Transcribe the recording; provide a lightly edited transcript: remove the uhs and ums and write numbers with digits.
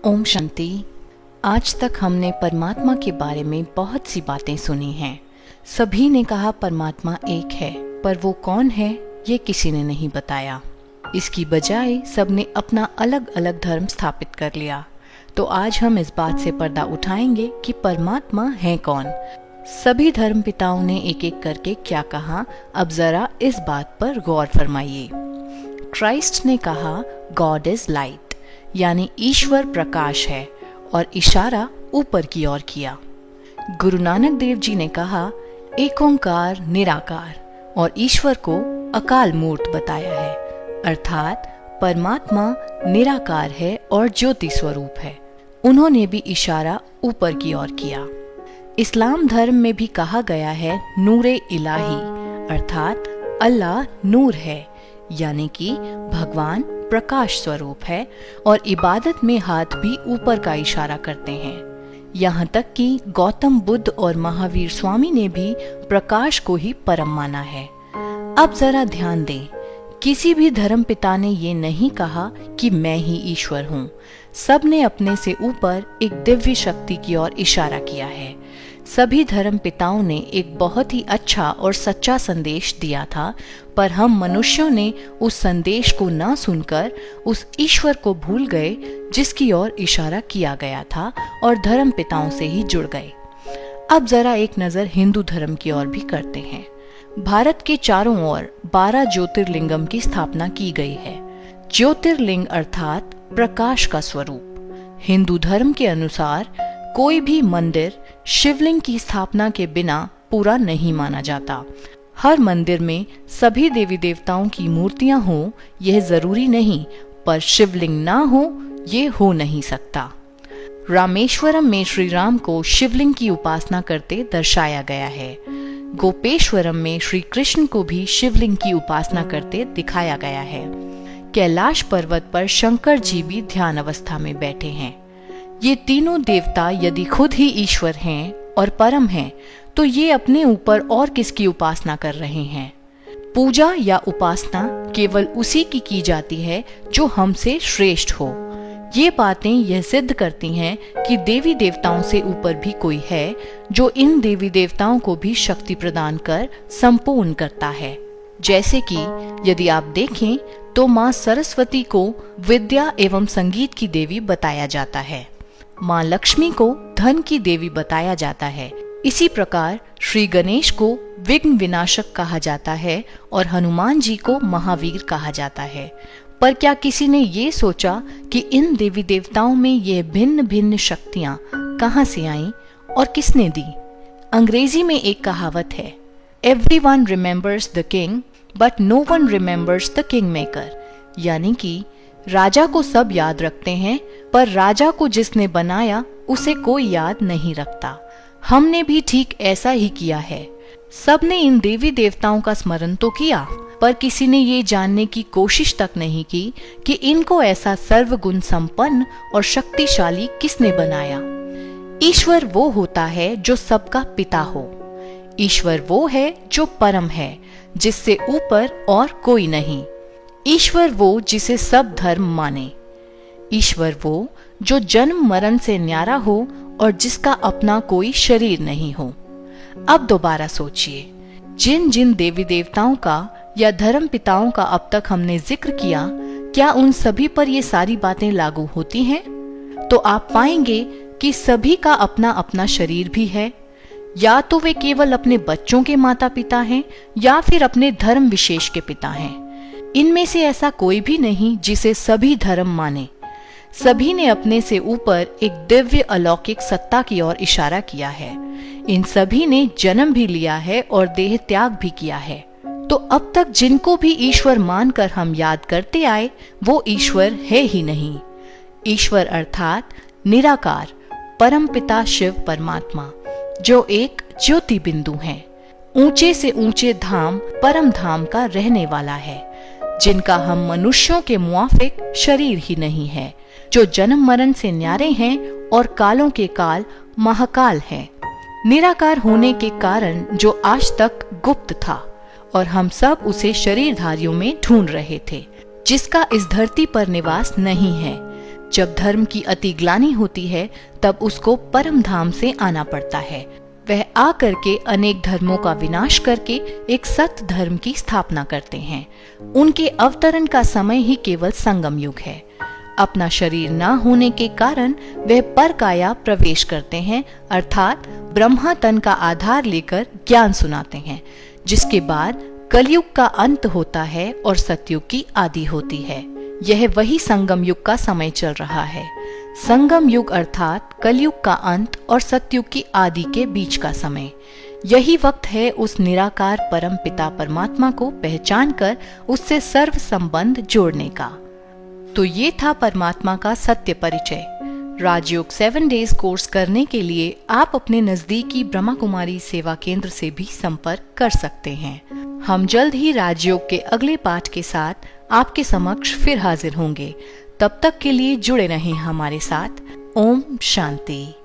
ओम शांति। आज तक हमने परमात्मा के बारे में बहुत सी बातें सुनी हैं। सभी ने कहा परमात्मा एक है, पर वो कौन है ये किसी ने नहीं बताया। इसकी बजाय सबने अपना अलग अलग धर्म स्थापित कर लिया। तो आज हम इस बात से पर्दा उठाएंगे कि परमात्मा है कौन। सभी धर्म पिताओं ने एक एक करके क्या कहा, अब जरा इस बात पर गौर फरमाइए। क्राइस्ट ने कहा गॉड इज लाइट, यानी ईश्वर प्रकाश है, और इशारा ऊपर की ओर किया। गुरु नानक देव जी ने कहा एक ओंकार निराकार, और ईश्वर को अकाल मूर्त बताया है, अर्थात परमात्मा निराकार है और ज्योति स्वरूप है। उन्होंने भी इशारा ऊपर की ओर किया। इस्लाम धर्म में भी कहा गया है नूरे इलाही, अर्थात अल्लाह नूर है, यानी कि भगवान प्रकाश स्वरूप है, और इबादत में हाथ भी ऊपर का इशारा करते हैं। यहाँ तक कि गौतम बुद्ध और महावीर स्वामी ने भी प्रकाश को ही परम माना है। अब जरा ध्यान दें, किसी भी धर्म पिता ने ये नहीं कहा कि मैं ही ईश्वर हूँ। सब ने अपने से ऊपर एक दिव्य शक्ति की ओर इशारा किया है। सभी धर्म पिताओं ने एक बहुत ही अच्छा और सच्चा संदेश दिया था, पर हम मनुष्यों ने उस संदेश को न सुनकर उस ईश्वर को भूल गए जिसकी ओर इशारा किया गया था, और धर्म पिताओं से ही जुड़ गए। अब जरा एक नजर हिंदू धर्म की ओर भी करते हैं। भारत के चारों ओर 12 ज्योतिर्लिंगम की स्थापना की गई है। ज्योतिर्लिंग अर्थात प्रकाश का स्वरूप। हिंदू धर्म के अनुसार कोई भी मंदिर शिवलिंग की स्थापना के बिना पूरा नहीं माना जाता। हर मंदिर में सभी देवी देवताओं की मूर्तियां हों यह जरूरी नहीं, पर शिवलिंग ना हो ये हो नहीं सकता। रामेश्वरम में श्री राम को शिवलिंग की उपासना करते दर्शाया गया है। गोपेश्वरम में श्री कृष्ण को भी शिवलिंग की उपासना करते दिखाया गया है। कैलाश पर्वत पर शंकर जी भी ध्यान अवस्था में बैठे हैं। ये तीनों देवता यदि खुद ही ईश्वर हैं और परम हैं, तो ये अपने ऊपर और किसकी उपासना कर रहे हैं? पूजा या उपासना केवल उसी की जाती है जो हमसे श्रेष्ठ हो। ये बातें यह सिद्ध करती हैं कि देवी देवताओं से ऊपर भी कोई है जो इन देवी देवताओं को भी शक्ति प्रदान कर संपूर्ण करता है। जैसे कि यदि आप देखें तो माँ सरस्वती को विद्या एवं संगीत की देवी बताया जाता है। माँ लक्ष्मी को धन की देवी बताया जाता है। इसी प्रकार श्री गणेश को विघ्न विनाशक कहा जाता है और हनुमान जी को महावीर कहा जाता है। पर क्या किसी ने ये सोचा कि इन देवी देवताओं में ये भिन्न भिन्न शक्तियाँ कहाँ से आईं और किसने दी? अंग्रेजी में एक कहावत है, everyone remembers the king but no one remembers the king maker, यानी कि राजा को सब याद रखते हैं, पर राजा को जिसने बनाया उसे कोई याद नहीं रखता। हमने भी ठीक ऐसा ही किया है। सबने इन देवी देवताओं का स्मरण तो किया, पर किसी ने ये जानने की कोशिश तक नहीं की कि इनको ऐसा सर्वगुण संपन्न और शक्तिशाली किसने बनाया। ईश्वर वो होता है जो सबका पिता हो। ईश्वर वो है जो परम है, जिससे ऊपर और कोई नहीं। ईश्वर वो जिसे सब धर्म माने। ईश्वर वो जो जन्म मरण से न्यारा हो और जिसका अपना कोई शरीर नहीं हो। अब दोबारा सोचिए, जिन जिन देवी देवताओं का या धर्म पिताओं का अब तक हमने जिक्र किया, क्या उन सभी पर ये सारी बातें लागू होती हैं? तो आप पाएंगे कि सभी का अपना अपना शरीर भी है। या तो वे केवल अपने बच्चों के माता पिता हैं या फिर अपने धर्म विशेष के पिता हैं। इनमें से ऐसा कोई भी नहीं जिसे सभी धर्म माने। सभी ने अपने से ऊपर एक दिव्य अलौकिक सत्ता की ओर इशारा किया है। इन सभी ने जन्म भी लिया है और देह त्याग भी किया है। तो अब तक जिनको भी ईश्वर मानकर हम याद करते आए, वो ईश्वर है ही नहीं। ईश्वर अर्थात निराकार परम पिता शिव परमात्मा, जो एक ज्योति बिंदु है, ऊंचे से ऊंचे धाम परम धाम का रहने वाला है, जिनका हम मनुष्यों के मुआफिक शरीर ही नहीं है, जो जन्म मरण से न्यारे हैं और कालों के काल महाकाल हैं। निराकार होने के कारण जो आज तक गुप्त था और हम सब उसे शरीरधारियों में ढूंढ रहे थे, जिसका इस धरती पर निवास नहीं है, जब धर्म की अति ग्लानि होती है तब उसको परम धाम से आना पड़ता है। वह आकर के अनेक धर्मों का विनाश करके एक सत्य धर्म की स्थापना करते हैं। उनके अवतरण का समय ही केवल संगम युग है। अपना शरीर न होने के कारण वह परकाया प्रवेश करते हैं, अर्थात ब्रह्मा तन का आधार लेकर ज्ञान सुनाते हैं, जिसके बाद कलयुग का अंत होता है और सतयुग की आदि होती है। यह वही संगम युग का समय चल रहा है। संगम युग अर्थात कलयुग का अंत और सतयुग की आदि के बीच का समय। यही वक्त है उस निराकार परम पिता परमात्मा को पहचान कर उससे सर्व संबंध जोड़ने का। तो ये था परमात्मा का सत्य परिचय। राजयोग 7 डेज कोर्स करने के लिए आप अपने नजदीकी ब्रह्मा कुमारी सेवा केंद्र से भी संपर्क कर सकते हैं। हम जल्द ही राजयोग के अगले पाठ के साथ आपके समक्ष फिर हाजिर होंगे। तब तक के लिए जुड़े रहें हमारे साथ। ओम शांति।